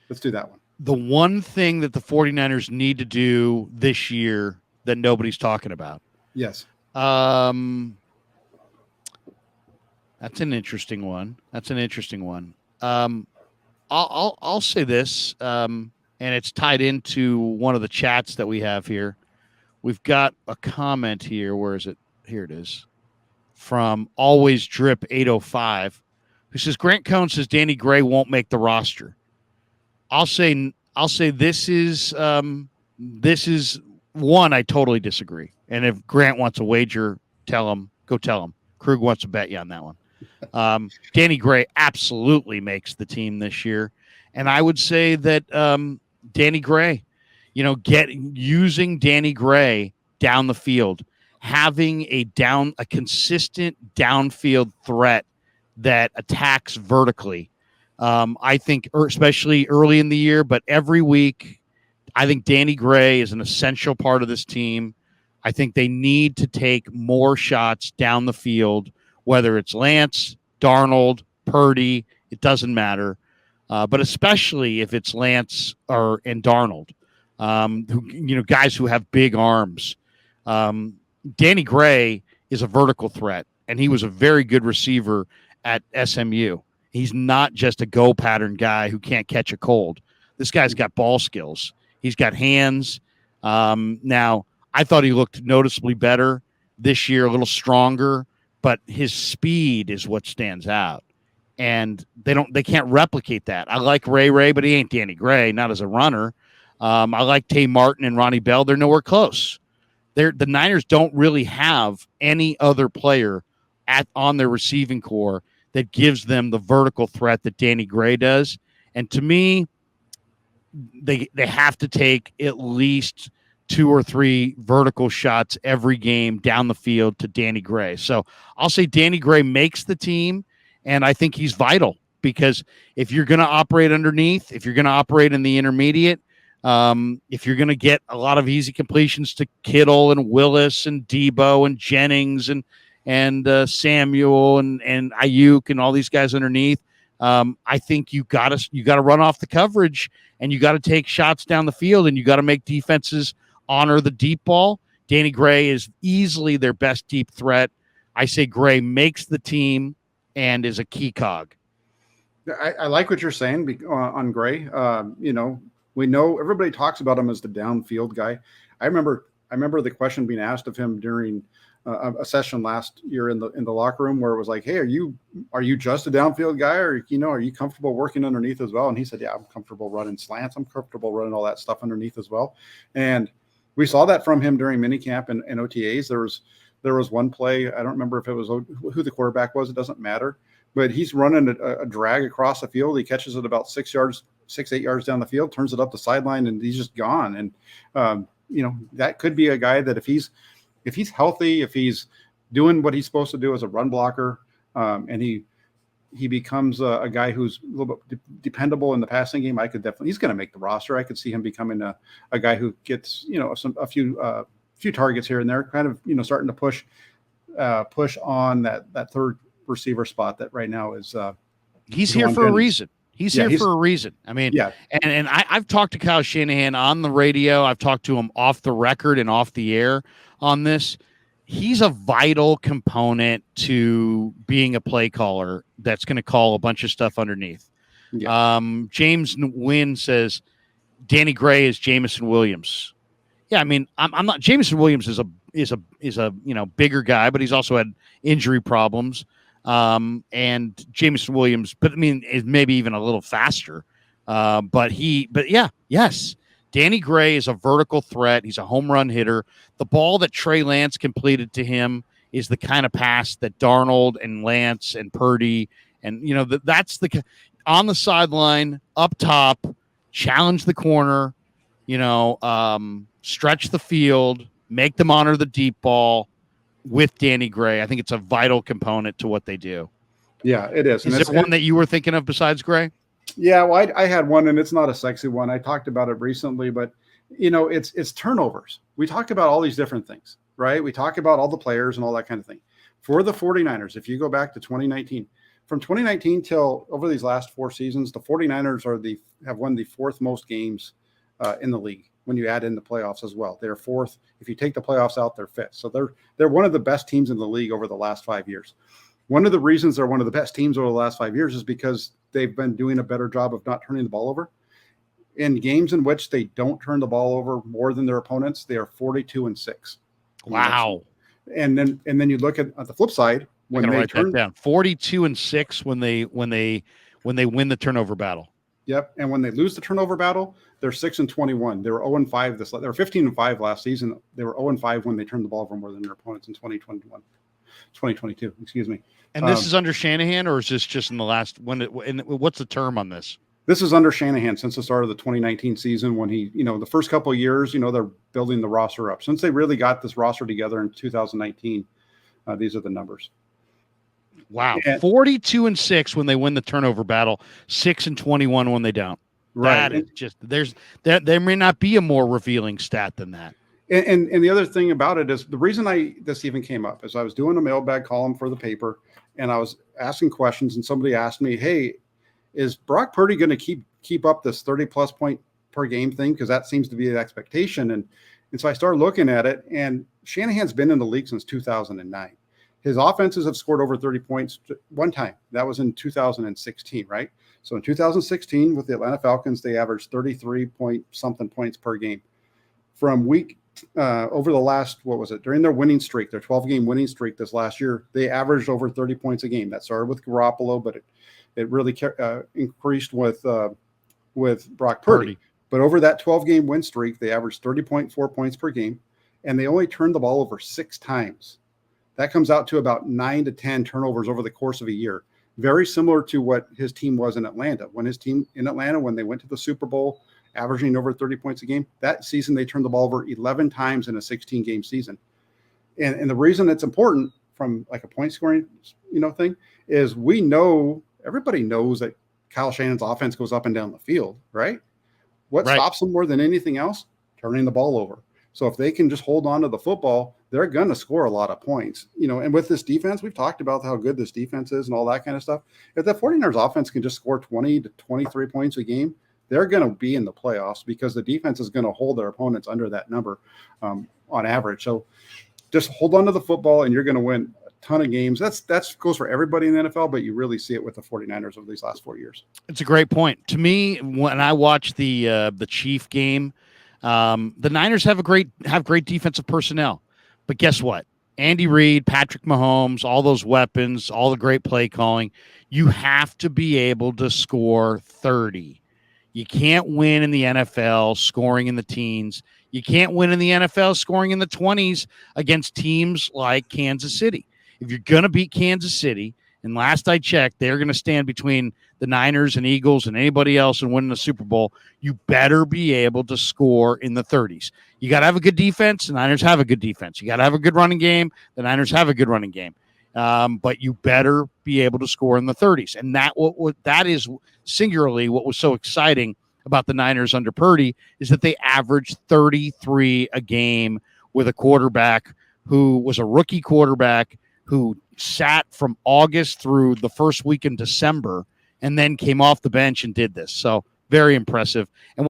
Let's do that one. The one thing that the 49ers need to do this year that nobody's talking about. Yes. That's an interesting one. I'll say this, and it's tied into one of the chats that we have here. We've got a comment here. Where is it? Here it is. From Always Drip 805, who says Grant Cohn says Danny Gray won't make the roster. I'll say this is one I totally disagree. And if Grant wants a wager, go tell him. Krug wants to bet you on that one. Danny Gray absolutely makes the team this year, and I would say that Danny Gray, using Danny Gray down the field, having a consistent downfield threat that attacks vertically. I think, especially early in the year, but every week, I think Danny Gray is an essential part of this team. I think they need to take more shots down the field, whether it's Lance, Darnold, Purdy, it doesn't matter. But especially if it's Lance and Darnold, guys who have big arms. Danny Gray is a vertical threat, and he was a very good receiver at SMU. He's not just a go pattern guy who can't catch a cold. This guy's got ball skills. He's got hands. Now, I thought he looked noticeably better this year, a little stronger, but his speed is what stands out. And they can't replicate that. I like Ray, but he ain't Danny Gray, not as a runner. I like Tay Martin and Ronnie Bell. They're nowhere close. The Niners don't really have any other player on their receiving core that gives them the vertical threat that Danny Gray does. And to me, they have to take at least 2 or 3 vertical shots every game down the field to Danny Gray. So I'll say Danny Gray makes the team, and I think he's vital because if you're going to operate underneath, if you're going to operate in the intermediate, if you're going to get a lot of easy completions to Kittle and Willis and Debo and Jennings and Samuel and Ayuk and all these guys underneath, I think you got to run off the coverage and you got to take shots down the field and you got to make defenses honor the deep ball. Danny Gray is easily their best deep threat. I say Gray makes the team and is a key cog. I like what you're saying on Gray. We know everybody talks about him as the downfield guy. I remember the question being asked of him during a session last year in the locker room where it was like, hey, are you just a downfield guy, or are you comfortable working underneath as well? And he said, yeah, I'm comfortable running slants. I'm comfortable running all that stuff underneath as well. And we saw that from him during minicamp and OTAs. There was one play, I don't remember if it was who the quarterback was, it doesn't matter, but he's running a drag across the field. He catches it about 6 yards, 8 yards down the field, turns it up the sideline, and he's just gone. And that could be a guy that if he's healthy, if he's doing what he's supposed to do as a run blocker, and he becomes a guy who's a little bit dependable in the passing game, he's going to make the roster. I could see him becoming a guy who gets a few targets here and there, kind of starting to push on that third receiver spot that right now is. He's here for a reason. He's here for a reason. I mean, yeah. And I've talked to Kyle Shanahan on the radio. I've talked to him off the record and off the air on this. He's a vital component to being a play caller that's going to call a bunch of stuff underneath. Yeah. James Wynn says Danny Gray is Jameson Williams. Yeah, I mean, I'm not. Jameson Williams is a bigger guy, but he's also had injury problems. And Jameson Williams, but I mean, is maybe even a little faster. Yes. Danny Gray is a vertical threat. He's a home run hitter. The ball that Trey Lance completed to him is the kind of pass that Darnold and Lance and Purdy and that's the on the sideline, up top, challenge the corner, stretch the field, make them honor the deep ball with Danny Gray. I think it's a vital component to what they do. Yeah, it is. Is there one that you were thinking of besides Gray? Yeah, well, I had one, and it's not a sexy one. I talked about it recently, but it's turnovers. We talked about all these different things, right? We talk about all the players and all that kind of thing. For the 49ers, if you go back to 2019, from 2019 till over these last 4 seasons, the 49ers have won the 4th most games in the league when you add in the playoffs as well. They're 4th. If you take the playoffs out, they're 5th. So they're one of the best teams in the league over the last 5 years. One of the reasons they're one of the best teams over the last 5 years is because they've been doing a better job of not turning the ball over. In games in which they don't turn the ball over more than their opponents, they are 42-6. Wow. And then you look at the flip side when they write that down. 42-6 when they win the turnover battle. Yep. And when they lose the turnover battle, they're 6-21. They were 0-5 they were 15-5 last season. They were 0-5 when they turned the ball over more than their opponents in 2022. Excuse me. And this is under Shanahan, or is this just in the last what's the term on this? This is under Shanahan since the start of the 2019 season when he, the first couple of years, they're building the roster up. Since they really got this roster together in 2019, these are the numbers. Wow. 42-6 when they win the turnover battle, 6-21 when they don't. Right. That is just there may not be a more revealing stat than that. And the other thing about it is the reason this even came up is I was doing a mailbag column for the paper and I was asking questions and somebody asked me, hey, is Brock Purdy going to keep up this 30+ point per game thing? Because that seems to be the expectation. And so I started looking at it, and Shanahan's been in the league since 2009. His offenses have scored over 30 points one time. That was in 2016, right? So in 2016 with the Atlanta Falcons, they averaged 33-point-something points per game. From over the last, during their winning streak, their 12-game winning streak this last year, they averaged over 30 points a game. That started with Garoppolo, but it really increased with Brock Purdy. But over that 12-game win streak, they averaged 30.4 points per game, and they only turned the ball over 6 times. That comes out to about 9 to 10 turnovers over the course of a year. Very similar to what his team was in Atlanta. When his team in Atlanta, when they went to the Super Bowl, averaging over 30 points a game, that season they turned the ball over 11 times in a 16-game season. And the reason it's important from like a point scoring, thing is everybody knows that Kyle Shanahan's offense goes up and down the field, right? What stops them more than anything else? Turning the ball over. So if they can just hold on to the football, they're going to score a lot of points. And with this defense, we've talked about how good this defense is and all that kind of stuff. If the 49ers offense can just score 20 to 23 points a game, they're going to be in the playoffs because the defense is going to hold their opponents under that number on average. So just hold on to the football and you're going to win ton of games. That goes for everybody in the NFL, but you really see it with the 49ers over these last 4 years. It's a great point. To me, when I watch the Chief game, the Niners have great defensive personnel. But guess what? Andy Reid, Patrick Mahomes, all those weapons, all the great play calling, you have to be able to score 30. You can't win in the NFL scoring in the teens. You can't win in the NFL scoring in the 20s against teams like Kansas City. If you're going to beat Kansas City, and last I checked, they're going to stand between the Niners and Eagles and anybody else and winning the Super Bowl, you better be able to score in the 30s. You got to have a good defense. The Niners have a good defense. You got to have a good running game. The Niners have a good running game. But you better be able to score in the 30s. And that is singularly what was so exciting about the Niners under Purdy is that they averaged 33 a game with a quarterback who was a rookie quarterback who sat from August through the first week in December and then came off the bench and did this. So very impressive. And